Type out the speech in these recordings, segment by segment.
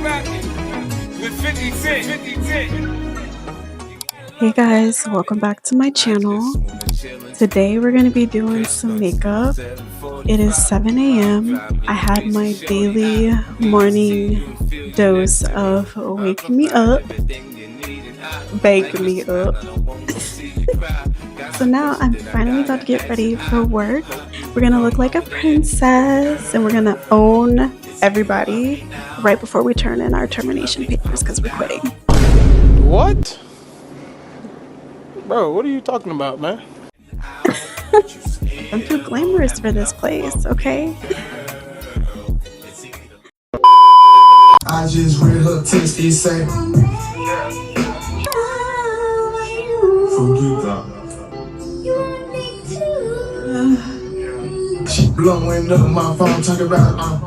Hey guys, welcome back to my channel. Today we're going to be doing some makeup. It is 7 a.m. I had my daily morning dose of wake me up, bake me up. So now I'm finally about to get ready for work. We're going to look like a princess and we're going to own everybody right before we turn in our termination papers because we're quitting. What? Bro, what are you talking about, man? I'm too glamorous for this place, okay? I just read her text, he say, forget that. She blowing up my phone, talking about,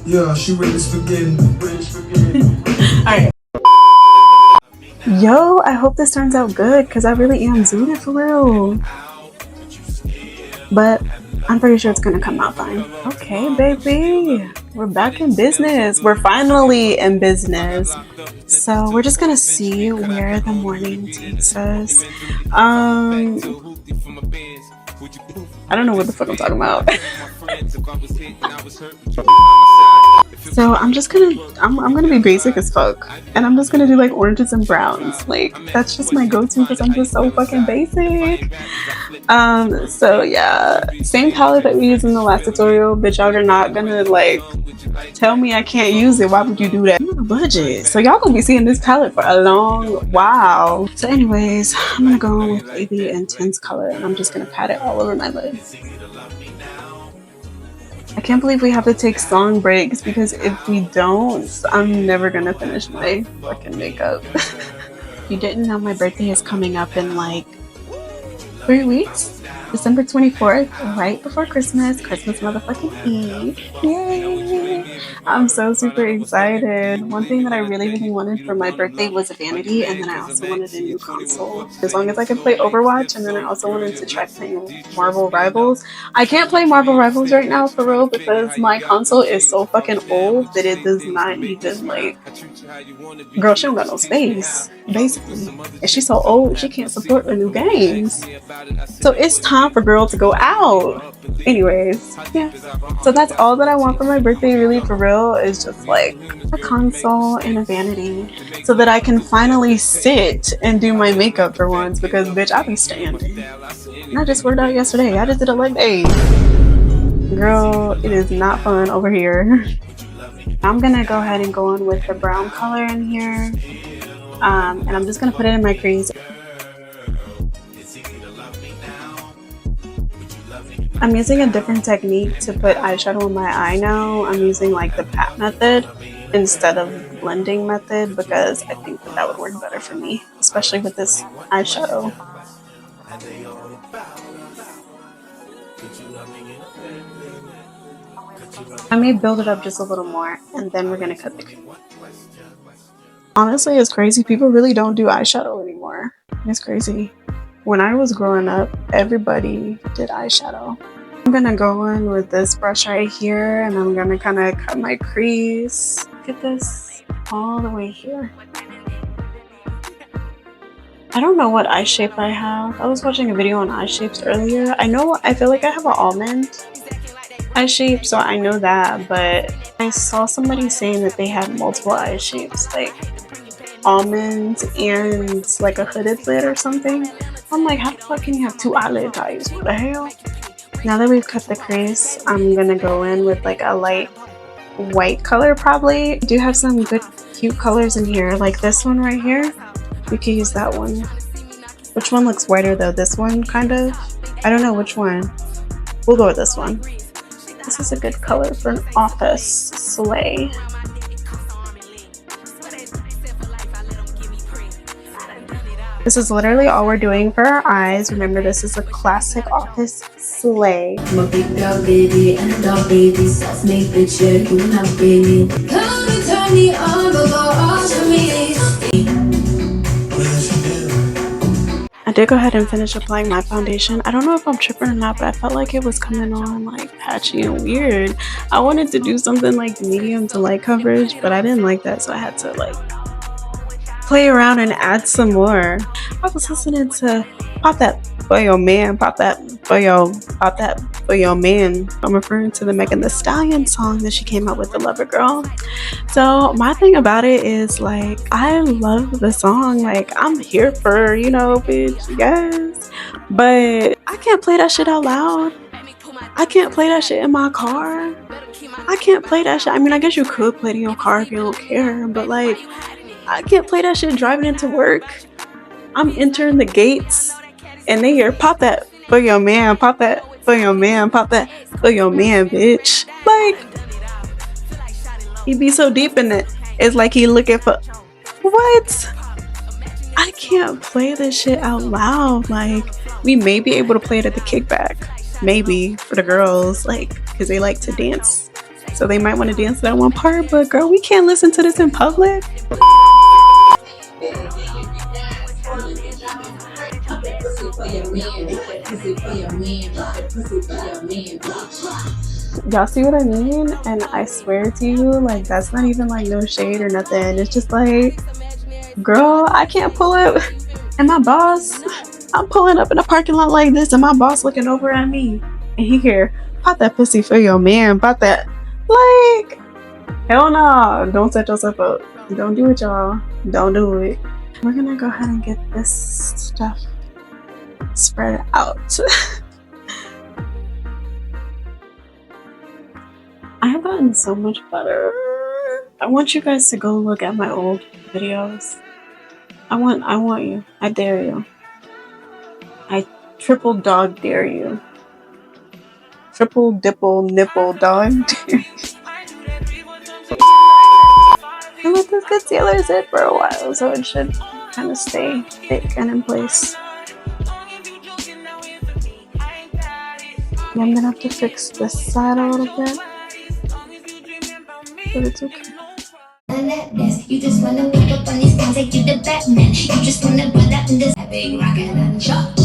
yeah, she really spaghetti. Alright. Yo, I hope this turns out good because I really am zooted for real. But I'm pretty sure it's gonna come out fine. Okay, baby. We're back in business. We're finally in business. So we're just gonna see where the morning takes us. I don't know what the fuck I'm talking about. So I'm gonna be basic as fuck, and I'm just gonna do like oranges and browns. Like that's just my go-to because I'm just so fucking basic. So yeah, same palette that we used in the last tutorial, but y'all are not gonna like tell me I can't use it. Why would you do that? I'm on a budget, so y'all gonna be seeing this palette for a long while. So anyways, I'm gonna go on with Baby Intense color, and I'm just gonna pat it all over my lid. I can't believe we have to take song breaks because if we don't, I'm never gonna finish my fucking makeup. If you didn't know, my birthday is coming up in like 3 weeks. December 24th, right before Christmas motherfucking Eve. Yay! I'm so super excited. One thing that I really wanted for my birthday was a vanity, and then I also wanted a new console. As long as I could play Overwatch, and then I also wanted to try playing Marvel Rivals. I can't play Marvel Rivals right now for real because my console is so fucking old that it does not even like... Girl, she don't got no space, basically. And she's so old, she can't support the new games. So it's time for girl to go out. Anyways, yeah. So that's all that I want for my birthday, really, for real, is just like a console and a vanity so that I can finally sit and do my makeup for once because, bitch, I be standing. And I just worked out yesterday. I just did a leg day. Girl, it is not fun over here. I'm gonna go ahead and go on with the brown color in here. And I'm just gonna put it in my crease. I'm using a different technique to put eyeshadow on my eye now. I'm using like the pat method instead of blending method because I think that would work better for me, especially with this eyeshadow. I may build it up just a little more and then we're gonna cut the crease. Honestly, it's crazy. People really don't do eyeshadow anymore. It's crazy. When I was growing up, everybody did eyeshadow. I'm gonna go in with this brush right here and I'm gonna kind of cut my crease. Get this all the way here. I don't know what eye shape I have. I was watching a video on eye shapes earlier. I feel like I have an almond eye shape, so I know that, but I saw somebody saying that they had multiple eye shapes, like almonds and like a hooded lid or something. I'm like, how the fuck can you have two eyelid eyes? What the hell? Now that we've cut the crease, I'm gonna go in with like a light white color probably. I do have some good cute colors in here, like this one right here. We could use that one. Which one looks whiter though? This one kind of? I don't know which one. We'll go with this one. This is a good color for an office sleigh. This is literally all we're doing for our eyes. Remember, this is a classic office sleigh. I'm a big dog baby and a dog baby, so let's make the chair good enough, baby. Come and turn me on, but go on to me. did go ahead and finish applying my foundation. I don't know if I'm tripping or not, but I felt like it was coming on like patchy and weird. I wanted to do something like medium to light coverage, but I didn't like that, so I had to like play around and add some more. I was listening to Pop That For Your Man, Pop That For Your Man. I'm referring to the Megan Thee Stallion song that she came out with, The Lover Girl. So my thing about it is like, I love the song. Like, I'm here for, you know, bitch, yes. But I can't play that shit out loud. I can't play that shit in my car. I can't play that shit. I mean, I guess you could play it in your car if you don't care, but like, I can't play that shit driving into work. I'm entering the gates and they hear Pop That For Your Man, Pop That For Your Man, Pop That For Your Man, bitch. Like, he be so deep in it. It's like he looking for what? I can't play this shit out loud. Like, we may be able to play it at the kickback, maybe for the girls, like, because they like to dance, so they might want to dance that one part. But girl, we can't listen to this in public. Y'all see what I mean? And I swear to you, like, that's not even like no shade or nothing. It's just like, girl, I can't pull up and my boss, I'm pulling up in a parking lot like this and my boss looking over at me and he hear, Pop that pussy for your man, pop that. Like, hell no, don't set yourself up. Don't do it, y'all. Don't do it. We're gonna go ahead and get this stuff spread out. I have gotten so much better. I want you guys to go look at my old videos. I want you. I dare you. I triple dog dare you. Triple dipple nipple dog dare you. I let this concealer sit for a while, so it should kind of stay thick and in place. I'm gonna have to fix this side a little bit, but it's okay. You just wanna pick up on these things like you the Batman. You just wanna put that in this big rocket and shot.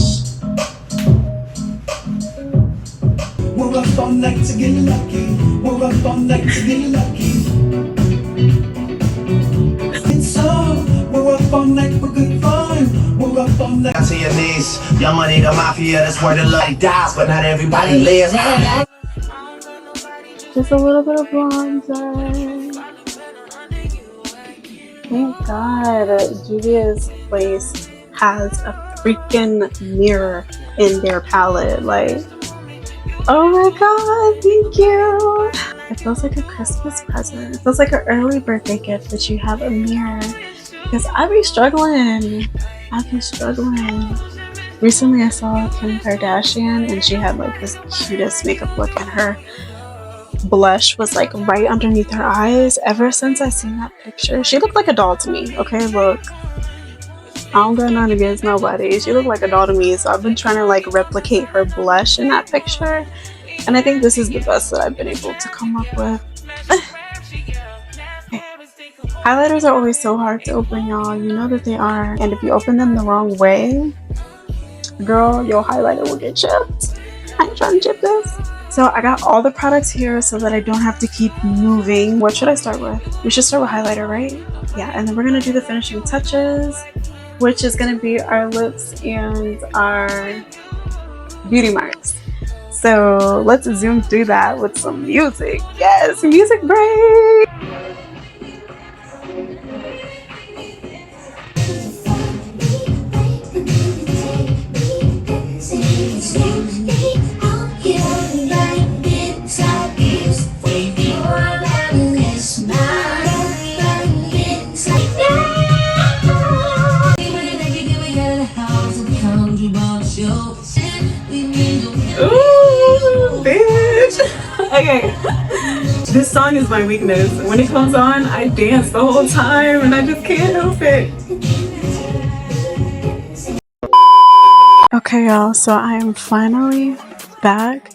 We're up all night to get lucky. We're up all night to get lucky. And so, we're up all night for good fun. We're up all night to your knees. Young money, the mafia, that's where the love dies, but not everybody lives. Just a little bit of bronzer. Thank God Julia's Place has a freaking mirror in their palette. Like, oh my God, thank you. It feels like a Christmas present. It feels like an early birthday gift that you have a mirror. Because I be struggling. Recently I saw Kim Kardashian and she had like this cutest makeup look and her blush was like right underneath her eyes. Ever since I seen that picture, she looked like a doll to me. Okay, look, I don't got nothing against nobody. She looked like a doll to me, so I've been trying to like replicate her blush in that picture, and I think this is the best that I've been able to come up with. Highlighters are always so hard to open, y'all. You know that they are, and if you open them the wrong way, girl, your highlighter will get chipped. I ain't trying to chip this. So I got all the products here so that I don't have to keep moving. What should I start with? We should start with highlighter, right? Yeah, and then we're gonna do the finishing touches, which is gonna be our lips and our beauty marks. So let's zoom through that with some music. Yes, music break! Ooh, bitch. Okay, this song is my weakness. When it comes on, I dance the whole time and I just can't help it. Okay, y'all, so I am finally back.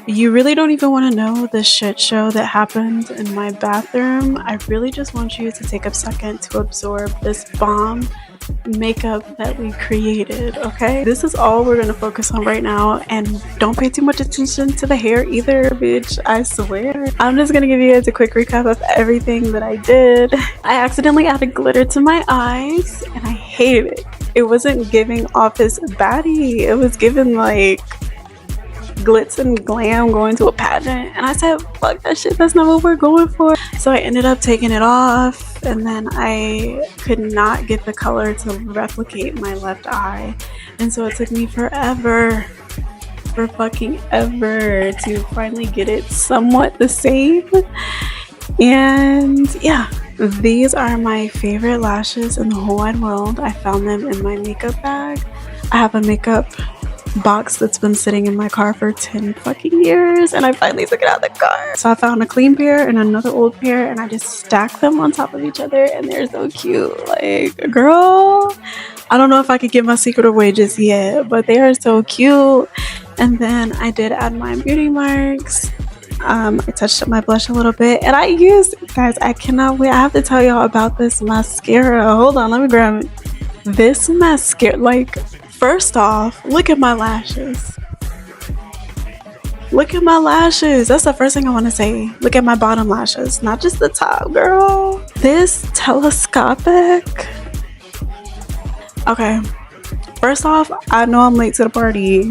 You really don't even want to know the shit show that happened in my bathroom. I really just want you to take a second to absorb this bomb makeup that we created, okay? This is all we're gonna focus on right now, and don't pay too much attention to the hair either, bitch, I swear. I'm just gonna give you guys a quick recap of everything that I did. I accidentally added glitter to my eyes, and I hated it. It wasn't giving Office Baddie, it was giving like glitz and glam going to a pageant, and I said fuck that shit, that's not what we're going for. So I ended up taking it off, and then I could not get the color to replicate my left eye, and so it took me forever, for fucking ever, to finally get it somewhat the same. And yeah, these are my favorite lashes in the whole wide world. I found them in my makeup bag. I have a makeup box that's been sitting in my car for 10 fucking years, and I finally took it out of the car. So I found a clean pair and another old pair, and I just stacked them on top of each other, and they're so cute. Like, girl, I don't know if I could give my secret away just yet, but they are so cute. And then I did add my beauty marks. I touched up my blush a little bit, and I used, guys, I cannot wait, I have to tell y'all about this mascara. Hold on, let me grab it. This mascara, like, first off, look at my lashes. Look at my lashes. That's the first thing I want to say. Look at my bottom lashes, not just the top, girl. This telescopic. Okay, first off, I know I'm late to the party.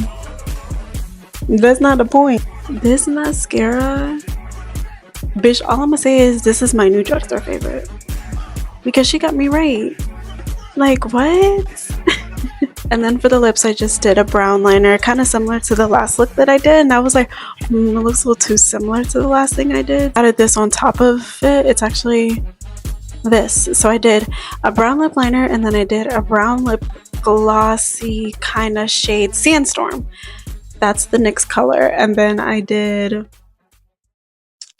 That's not the point. This mascara, bitch, all I'm gonna say is this is my new drugstore favorite, because she got me right. Like, what? And then for the lips, I just did a brown liner, kind of similar to the last look that I did. And I was like, it looks a little too similar to the last thing I did. Added this on top of it. It's actually this. So I did a brown lip liner, and then I did a brown lip glossy kind of shade Sandstorm. That's the NYX color. And then I did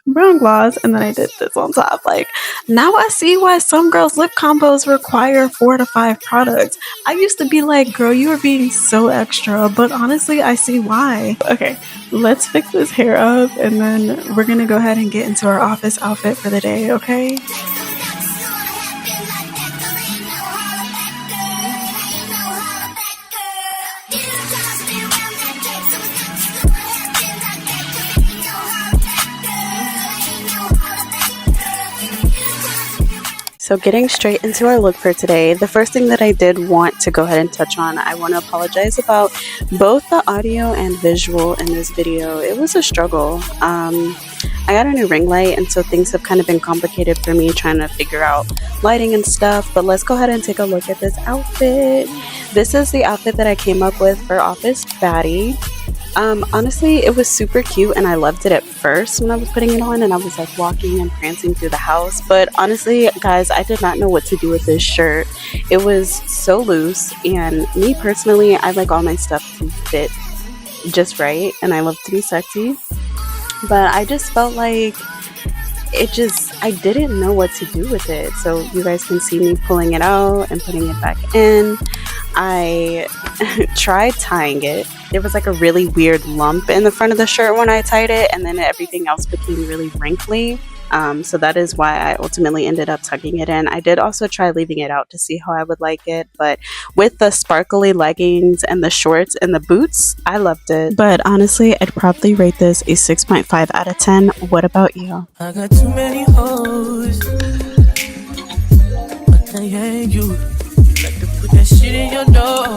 brown gloss, and then I did this on top. Like, now I see why some girls' lip combos require 4 to 5 products. I used to be like, girl, you are being so extra, but honestly, I see why. Okay, let's fix this hair up, and then we're gonna go ahead and get into our office outfit for the day, okay? So getting straight into our look for today, the first thing that I did want to go ahead and touch on, I want to apologize about both the audio and visual in this video. It was a struggle. I got a new ring light, and so things have kind of been complicated for me trying to figure out lighting and stuff, but let's go ahead and take a look at this outfit. This is the outfit that I came up with for Office Baddie. Honestly, it was super cute, and I loved it at first when I was putting it on, and I was like walking and prancing through the house. But honestly, guys, I did not know what to do with this shirt. It was so loose, and me personally, I like all my stuff to fit just right, and I love to be sexy. But I just felt like I didn't know what to do with it. So you guys can see me pulling it out and putting it back in. I tried tying it. There was like a really weird lump in the front of the shirt when I tied it, and then everything else became really wrinkly. So that is why I ultimately ended up tucking it in. I did also try leaving it out to see how I would like it, but with the sparkly leggings and the shorts and the boots, I loved it. But honestly, I'd probably rate this a 6.5 out of 10. What about you? I got too many hoes, but I ain't you. Like to put that shit in your nose.